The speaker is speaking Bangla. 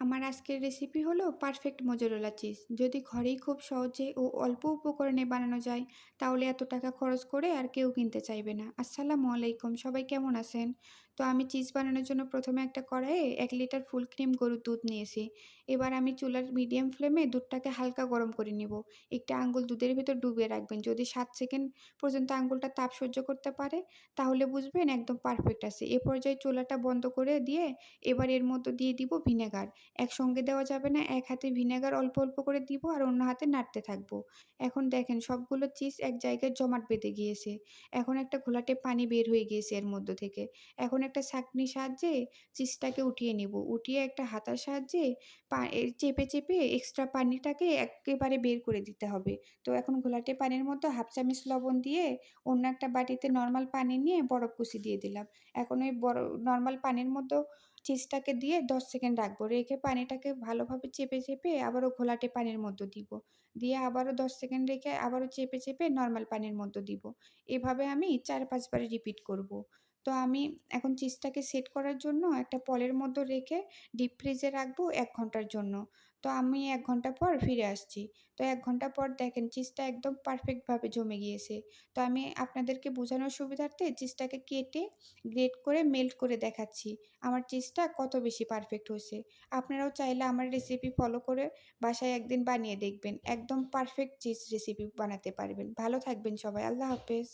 আমার আজকের রেসিপি হলো পারফেক্ট মোজারেলা চিজ। যদি ঘরেই খুব সহজে ও অল্প উপকরণে বানানো যায়, তাহলে এত টাকা খরচ করে আর কেউ কিনতে চাইবে না। আসসালামু আলাইকুম, সবাই কেমন আছেন? তো আমি চিজ বানানোর জন্য প্রথমে একটা কড়াইয়ে 1 লিটার ফুল ক্রিম গরুর দুধ নিয়েছি। এবার আমি চুলার মিডিয়াম ফ্লেমে দুধটাকে হালকা গরম করে নিব। একটা আঙ্গুল দুধের ভিতর ডুবিয়ে রাখবেন। যদি 7 সেকেন্ড পর্যন্ত আঙ্গুলটা তাপ সহ্য করতে পারে, তাহলে বুঝবেন একদম পারফেক্ট আছে। এ পর্যায়ে চুলাটা বন্ধ করে দিয়ে এবার এর মধ্যে দিয়ে দিব ভিনেগার। একসঙ্গে দেওয়া যাবে না। এক হাতে ভিনেগার অল্প, অল্প করে দিব আর অন্য হাতে নাড়তে থাকবো। এখন দেখেন সবগুলো চিজ এক জায়গায় জমাট বেঁধে গিয়েছে। এখন একটা ঘোলাটে পানি বের হয়ে গিয়েছে এর মধ্য থেকে। এখন একটা ছাঁকনির সাহায্যে চিজটাকে উঠিয়ে নিব। উঠিয়ে একটা হাতার সাহায্যে চেপে, চেপে এক্সট্রা পানিটাকে এক্কেবারে বের করে দিতে হবে। তো এখন ঘোলাটে পানির মধ্যে 1/2 চামচ লবণ দিয়ে অন্য একটা বাটিতে নরমাল পানি নিয়ে বরফ কুচি দিয়ে দিলাম। এখন ওই নরমাল পানির মধ্যে চিজটাকে দিয়ে 10 সেকেন্ড রাখবো। রেখে পানিটাকে ভালোভাবে চেপে, চেপে আবারও ঘোলাটে পানির মধ্যে দিব। দিয়ে আবারও 10 সেকেন্ড রেখে আবারও চেপে, চেপে নরমাল পানির মধ্যে দিব। এভাবে আমি ৪-৫ বার রিপিট করব। তো আমি এখন চিজটাকে সেট করার জন্য একটা পলের মধ্যে রেখে ডিপ ফ্রিজে রাখবো ১ ঘন্টার জন্য। তো আমি ১ ঘন্টা পর ফিরে আসছি। তো ১ ঘন্টা পর দেখেন চিজটা একদম পারফেক্টভাবে জমে গিয়েছে। তো আমি আপনাদেরকে বোঝানোর সুবিধার্থে চিজটাকে কেটে গ্রেট করে মেল্ট করে দেখাচ্ছি। আমার চিজটা কত বেশি পারফেক্ট হয়েছে। আপনারাও চাইলে আমার রেসিপি ফলো করে বাসায় একদিন বানিয়ে দেখবেন। একদম পারফেক্ট চিজ রেসিপি বানাতে পারবেন। ভালো থাকবেন সবাই। আল্লাহ হাফেজ।